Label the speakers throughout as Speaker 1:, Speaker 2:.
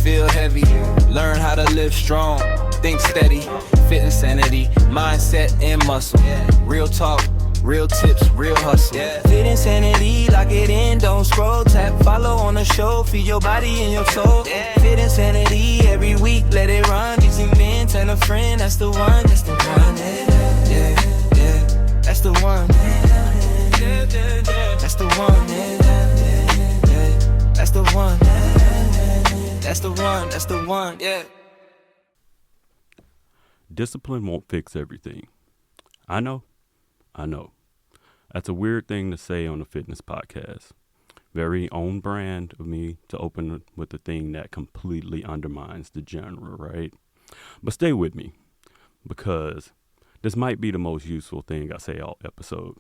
Speaker 1: feel heavy. Learn how to live strong, think steady. Fit insanity, mindset and muscle. Real talk, real tips, real hustle. Fit insanity, lock it in, don't scroll. Tap, follow on the show, feed your body and your soul. Fit insanity, every week, let it run. Easy man, tell a friend, that's the one, that's the one. That's the one. That's the one. That's the one. That's the one. That's the one. Yeah.
Speaker 2: Discipline won't fix everything. I know. That's a weird thing to say on a fitness podcast. Very own brand of me to open with a thing that completely undermines the genre, right? But stay with me, because this might be the most useful thing I say all episode.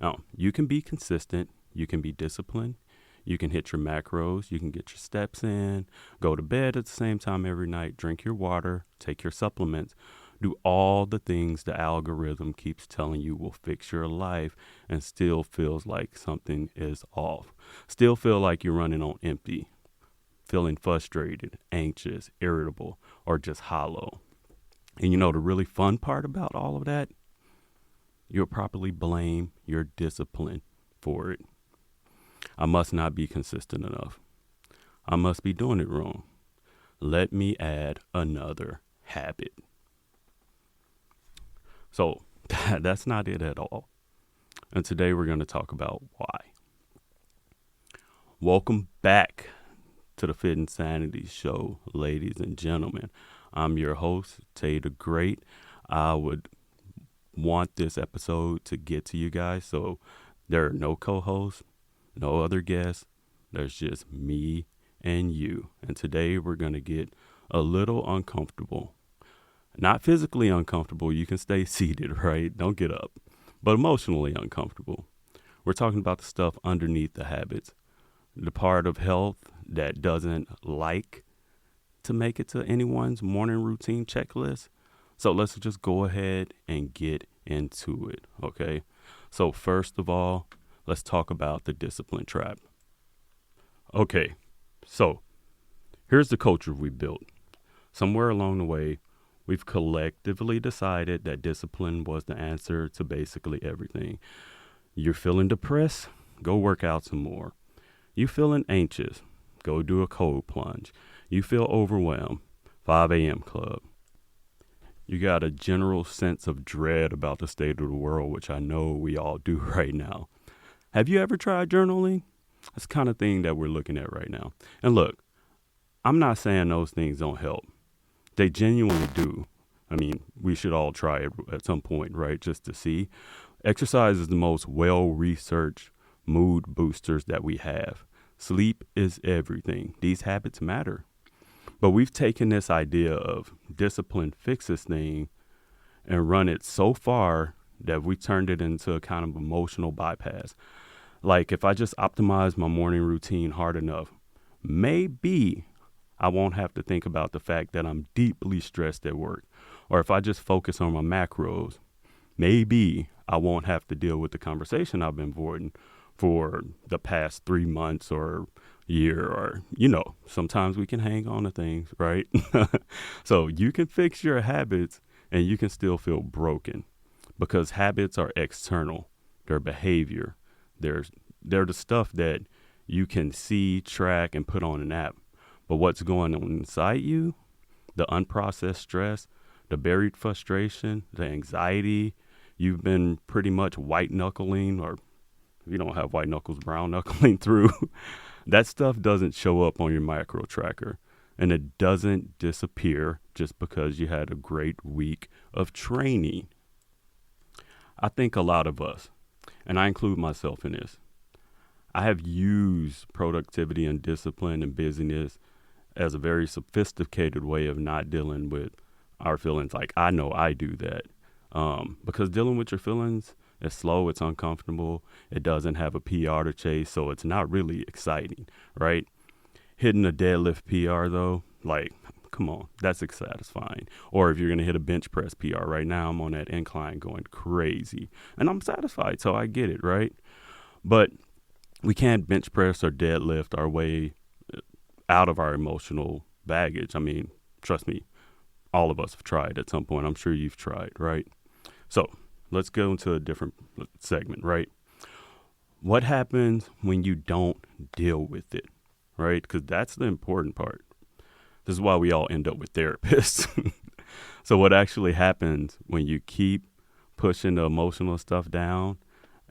Speaker 2: Now, you can be consistent, you can be disciplined, you can hit your macros, you can get your steps in, go to bed at the same time every night, drink your water, take your supplements, do all the things the algorithm keeps telling you will fix your life, and still feels like something is off. Still feel like you're running on empty, feeling frustrated, anxious, irritable, or just hollow. And you know the really fun part about all of that? You'll probably blame your discipline for it. I must not be consistent enough. I must be doing it wrong. Let me add another habit. So that's not it at all. And today we're going to talk about why. Welcome back to the Fit and Sanity show, ladies and gentlemen. I'm your host, Tay the Great. I would want this episode to get to you guys, so there are no co-hosts, no other guests. There's just me and you. And today we're going to get a little uncomfortable. Not physically uncomfortable. You can stay seated, right? Don't get up. But emotionally uncomfortable. We're talking about the stuff underneath the habits. The part of health that doesn't like to make it to anyone's morning routine checklist. So let's just go ahead and get into it, okay? So first of all, let's talk about the discipline trap. Okay, so here's the culture we built. Somewhere along the way, we've collectively decided that discipline was the answer to basically everything. You're feeling depressed? Go work out some more. You feeling anxious? Go do a cold plunge. You feel overwhelmed? 5 a.m. club. You got a general sense of dread about the state of the world, which I know we all do right now. Have you ever tried journaling? That's the kind of thing that we're looking at right now. And look, I'm not saying those things don't help. They genuinely do. I mean, we should all try it at some point, right? Just to see. Exercise is the most well-researched mood boosters that we have. Sleep is everything. These habits matter. But we've taken this idea of discipline fixes thing and run it so far that we turned it into a kind of emotional bypass. Like if I just optimize my morning routine hard enough, maybe I won't have to think about the fact that I'm deeply stressed at work. Or if I just focus on my macros, maybe I won't have to deal with the conversation I've been avoiding for the past 3 months or year, or, sometimes we can hang on to things, right? So you can fix your habits and you can still feel broken, because habits are external. They're behavior. They're the stuff that you can see, track, and put on an app. But what's going on inside you, the unprocessed stress, the buried frustration, the anxiety, you've been pretty much white knuckling, or if you don't have white knuckles, brown knuckling through, that stuff doesn't show up on your micro tracker. And it doesn't disappear just because you had a great week of training. I think a lot of us, and I include myself in this, I have used productivity and discipline and busyness as a very sophisticated way of not dealing with our feelings. Like, I know I do that. Because dealing with your feelings is slow, it's uncomfortable, it doesn't have a PR to chase, so it's not really exciting, right? Hitting a deadlift PR though, like, come on, that's satisfying. Or if you're going to hit a bench press PR, right now I'm on that incline going crazy, and I'm satisfied, so I get it, right? But we can't bench press or deadlift our way out of our emotional baggage. I mean, trust me, all of us have tried at some point. I'm sure you've tried, right? So let's go into a different segment, right? What happens when you don't deal with it, right? Because that's the important part. This is why we all end up with therapists. So what actually happens when you keep pushing the emotional stuff down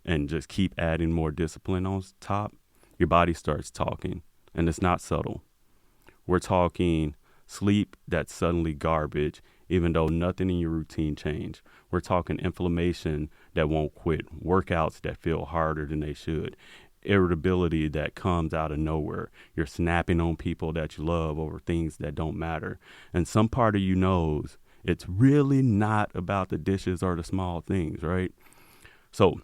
Speaker 2: and just keep adding more discipline on top, your body starts talking, and it's not subtle. We're talking sleep that's suddenly garbage, even though nothing in your routine changed. We're talking inflammation that won't quit, workouts that feel harder than they should, irritability that comes out of nowhere. You're snapping on people that you love over things that don't matter. And some part of you knows it's really not about the dishes or the small things, right? So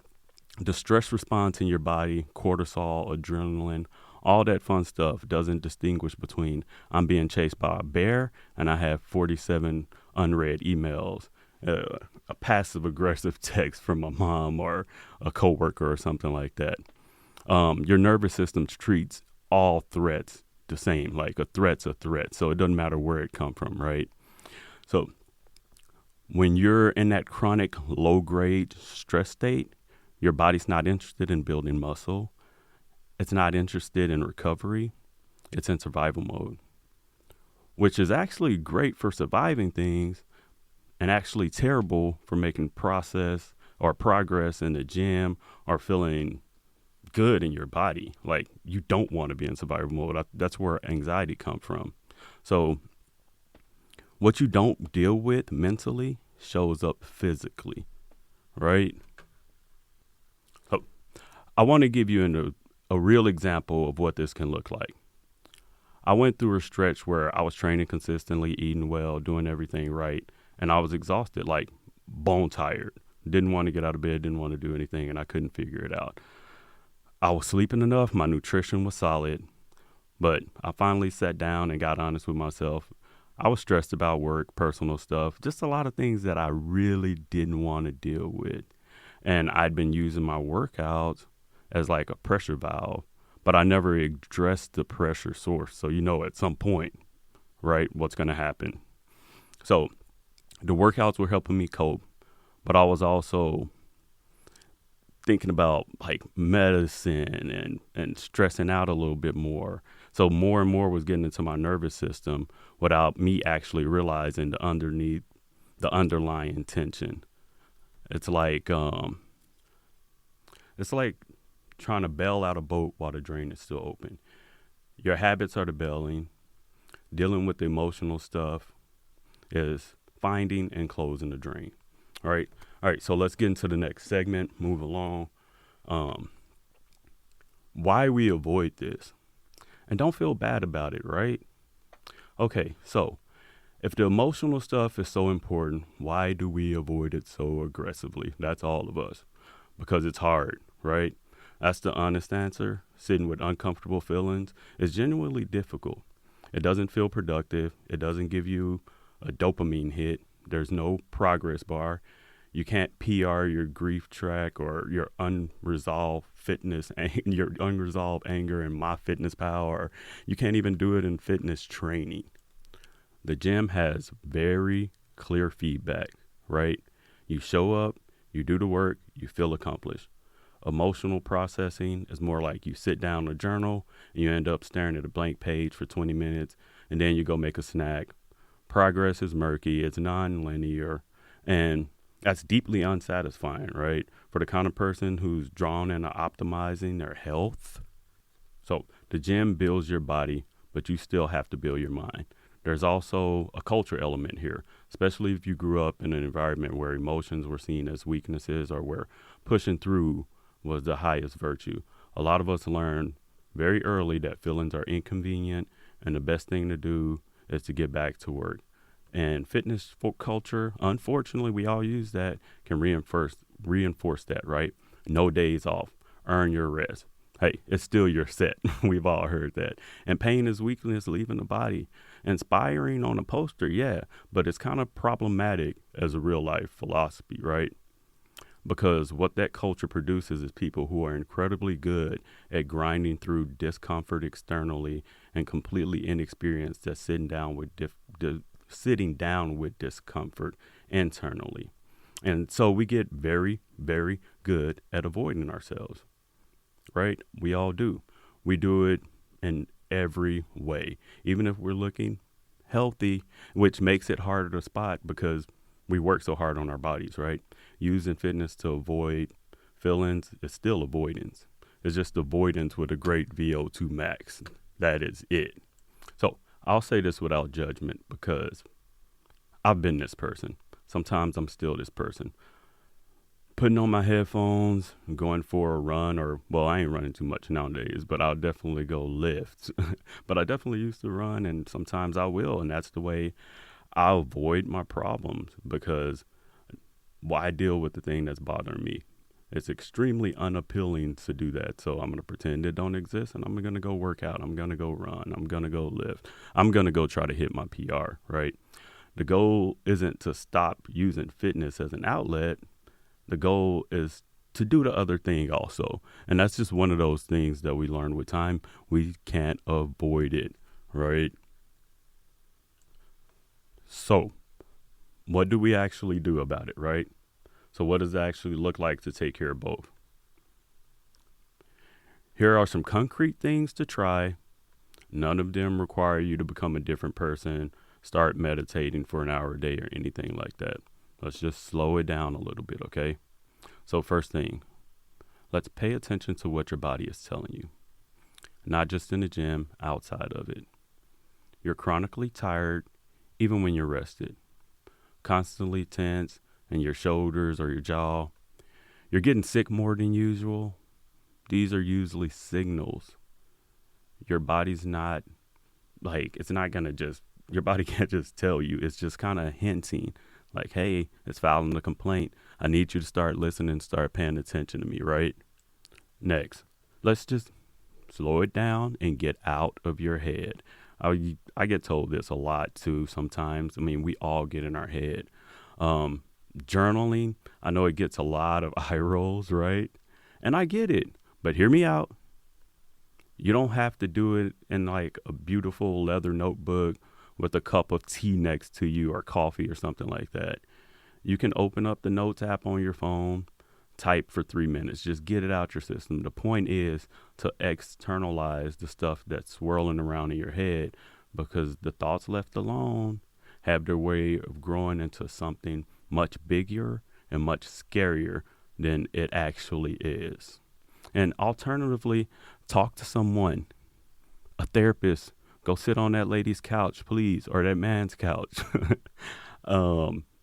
Speaker 2: the stress response in your body, cortisol, adrenaline, all that fun stuff doesn't distinguish between I'm being chased by a bear and I have 47 unread emails, a passive aggressive text from my mom or a coworker or something like that. Your nervous system treats all threats the same, like a threat's a threat. So it doesn't matter where it come from, right? So when you're in that chronic low grade stress state, your body's not interested in building muscle. It's not interested in recovery. It's in survival mode, which is actually great for surviving things and actually terrible for making process or progress in the gym or feeling good in your body. Like, you don't want to be in survival mode. That's where anxiety comes from. So what you don't deal with mentally shows up physically, right? So I want to give you a real example of what this can look like. I went through a stretch where I was training consistently, eating well, doing everything right, and I was exhausted, like bone tired. Didn't want to get out of bed, didn't want to do anything, and I couldn't figure it out. I was sleeping enough, my nutrition was solid, but I finally sat down and got honest with myself. I was stressed about work, personal stuff, just a lot of things that I really didn't want to deal with. And I'd been using my workouts as like a pressure valve, but I never addressed the pressure source. So, at some point, right, what's going to happen. So the workouts were helping me cope, but I was also thinking about like medicine and stressing out a little bit more. So more and more was getting into my nervous system without me actually realizing the underlying tension. It's like trying to bail out a boat while the drain is still open. Your habits are the bailing. Dealing with the emotional stuff is finding and closing the drain. All right. So let's get into the next segment. Move along. Why we avoid this, and don't feel bad about it, right? Okay. So if the emotional stuff is so important, why do we avoid it so aggressively? That's all of us, because it's hard, right? That's the honest answer. Sitting with uncomfortable feelings is genuinely difficult. It doesn't feel productive. It doesn't give you a dopamine hit. There's no progress bar. You can't PR your grief track or your unresolved your unresolved anger in MyFitnessPal, or you can't even do it in fitness training. The gym has very clear feedback, right? You show up, you do the work, you feel accomplished. Emotional processing is more like you sit down in a journal and you end up staring at a blank page for 20 minutes and then you go make a snack. Progress is murky, it's non-linear, and that's deeply unsatisfying, right? For the kind of person who's drawn into optimizing their health. So the gym builds your body, but you still have to build your mind. There's also a culture element here, especially if you grew up in an environment where emotions were seen as weaknesses or where pushing through was the highest virtue. A lot of us learn very early that feelings are inconvenient and the best thing to do is to get back to work. And fitness culture, unfortunately, we all use that, can reinforce that, right? No days off, earn your rest. Hey, it's still your set. We've all heard that. And pain is weakness leaving the body. Inspiring on a poster, yeah, but it's kind of problematic as a real life philosophy, right? because what that culture produces is people who are incredibly good at grinding through discomfort externally and completely inexperienced at sitting down with discomfort internally. And so we get very, very good at avoiding ourselves, right? We all do. We do it in every way, even if we're looking healthy, which makes it harder to spot because we work so hard on our bodies, right? Using fitness to avoid feelings is still avoidance. It's just avoidance with a great VO2 max. That is it. So I'll say this without judgment because I've been this person. Sometimes I'm still this person. Putting on my headphones, going for a run, or, well, I ain't running too much nowadays, but I'll definitely go lift. But I definitely used to run, and sometimes I will, and that's the way I avoid my problems because why deal with the thing that's bothering me? It's extremely unappealing to do that. So I'm going to pretend it don't exist and I'm going to go work out. I'm going to go run. I'm going to go lift. I'm going to go try to hit my PR, right? The goal isn't to stop using fitness as an outlet. The goal is to do the other thing also. And that's just one of those things that we learn with time. We can't avoid it, right? So what do we actually do about it, right? So what does it actually look like to take care of both? Here are some concrete things to try. None of them require you to become a different person, start meditating for an hour a day or anything like that. Let's just slow it down a little bit, okay? So first thing, let's pay attention to what your body is telling you. Not just in the gym, outside of it. You're chronically tired even when you're rested. Constantly tense in your shoulders or your jaw. You're getting sick more than usual. These are usually signals. Your body's not it's not going to just, your body can't just tell you. It's just kind of hinting like, hey, it's filing a complaint. I need you to start listening, start paying attention to me, right? Next, let's just slow it down and get out of your head. I get told this a lot too sometimes. I mean, we all get in our head. Journaling, I know it gets a lot of eye rolls, right? And I get it, but hear me out. You don't have to do it in like a beautiful leather notebook with a cup of tea next to you or coffee or something like that. You can open up the notes app on your phone, type for 3 minutes, just get it out your system. The point is to externalize the stuff that's swirling around in your head because the thoughts left alone have their way of growing into something much bigger and much scarier than it actually is. And alternatively, talk to someone, a therapist. Go sit on that lady's couch, please, or that man's couch.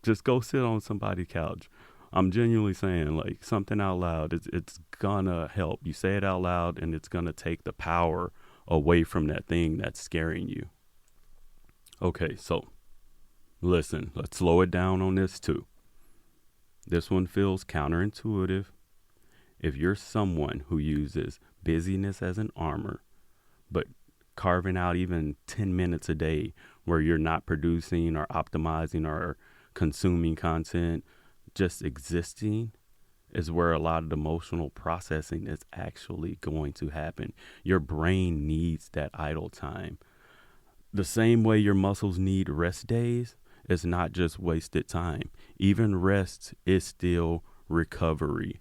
Speaker 2: Just go sit on somebody's couch. I'm genuinely saying, like, something out loud, it's gonna help. You say it out loud, and it's gonna take the power away from that thing that's scaring you. Okay, so listen, let's slow it down on this too. This one feels counterintuitive. If you're someone who uses busyness as an armor, but carving out even 10 minutes a day where you're not producing or optimizing or consuming content, just existing is where a lot of the emotional processing is actually going to happen. Your brain needs that idle time. The same way your muscles need rest days, it's not just wasted time. Even rest is still recovery.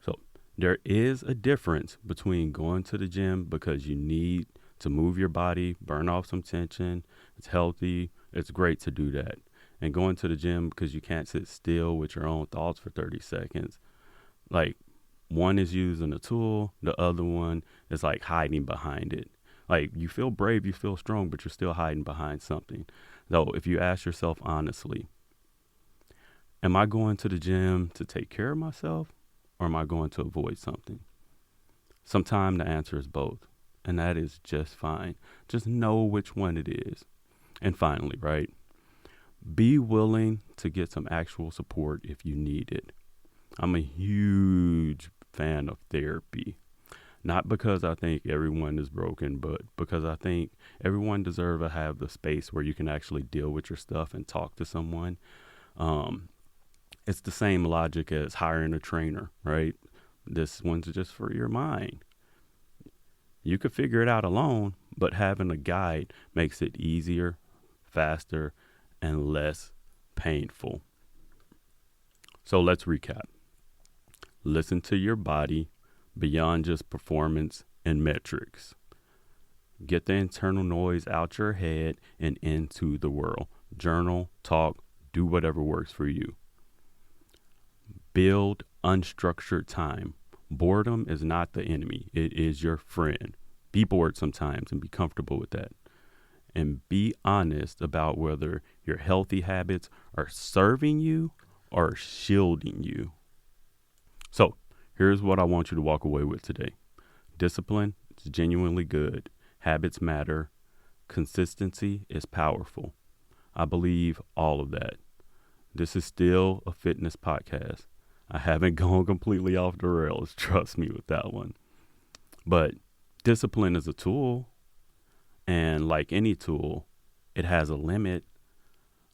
Speaker 2: So there is a difference between going to the gym because you need to move your body, burn off some tension. It's healthy. It's great to do that. And going to the gym because you can't sit still with your own thoughts for 30 seconds. Like, one is using a tool, the other one is like hiding behind it. Like, you feel brave, you feel strong, but you're still hiding behind something. So if you ask yourself honestly, am I going to the gym to take care of myself or am I going to avoid something? Sometimes the answer is both, and that is just fine. Just know which one it is. And finally, right? Be willing to get some actual support if you need it. I'm a huge fan of therapy. Not because I think everyone is broken, but because I think everyone deserves to have the space where you can actually deal with your stuff and talk to someone. It's the same logic as hiring a trainer, right? This one's just for your mind. You could figure it out alone, but having a guide makes it easier, faster, and less painful. So let's recap. Listen to your body beyond just performance and metrics. Get the internal noise out your head and into the world. Journal, talk, do whatever works for you. Build unstructured time. Boredom is not the enemy. It is your friend. Be bored sometimes and be comfortable with that. And be honest about whether your healthy habits are serving you or shielding you. So here's what I want you to walk away with today. Discipline is genuinely good. Habits matter. Consistency is powerful. I believe all of that. This is still a fitness podcast. I haven't gone completely off the rails. Trust me with that one. But discipline is a tool. And like any tool, it has a limit.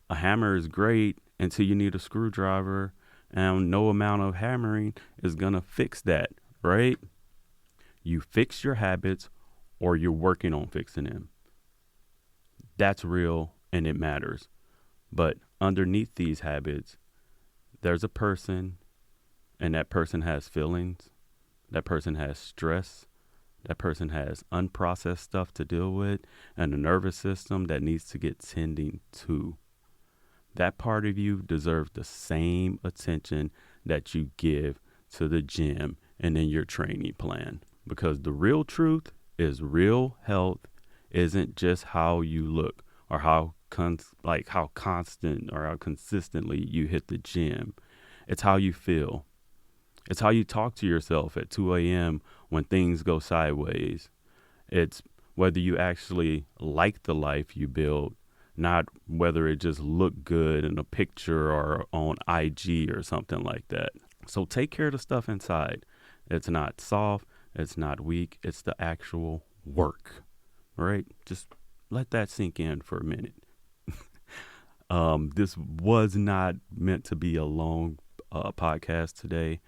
Speaker 2: A hammer is great until you need a screwdriver. And no amount of hammering is going to fix that, right? You fix your habits or you're working on fixing them. That's real and it matters. But underneath these habits, there's a person, and that person has feelings. That person has stress. That person has unprocessed stuff to deal with and a nervous system that needs to get tending to. That part of you deserves the same attention that you give to the gym and in your training plan. Because the real truth is real health isn't just how you look or how constant or how consistently you hit the gym. It's how you feel. It's how you talk to yourself at 2 a.m. when things go sideways. It's whether you actually like the life you build, not whether it just looked good in a picture or on IG or something like that. So take care of the stuff inside. It's not soft. It's not weak. It's the actual work, right? Just let that sink in for a minute. This was not meant to be a long podcast today.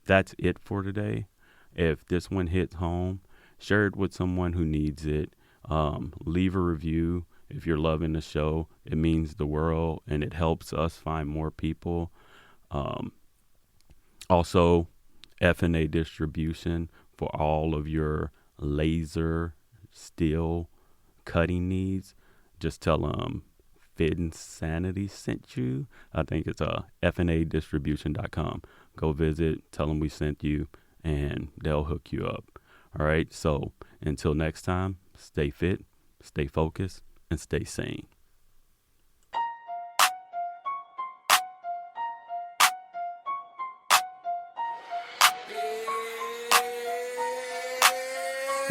Speaker 2: That's it for today. If this one hits home, share it with someone who needs it. Leave a review. If you're loving the show, it means the world and it helps us find more people. Also, F&A distribution for all of your laser steel cutting needs. Just tell them Fit and Sanity sent you. I think it's fnadistribution.com. Go visit, tell them we sent you, and they'll hook you up. All right. So until next time, stay fit, stay focused, and stay sane.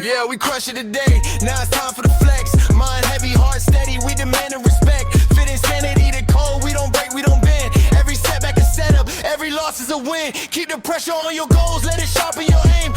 Speaker 1: Yeah, we crush it today. Now it's time for the flex. Mind heavy, heart steady. We demanding respect. Fit insanity, the code. We don't break, we don't bend. Every setback is setup. Every loss is a win. Keep the pressure on your goals. Let it sharpen your aim.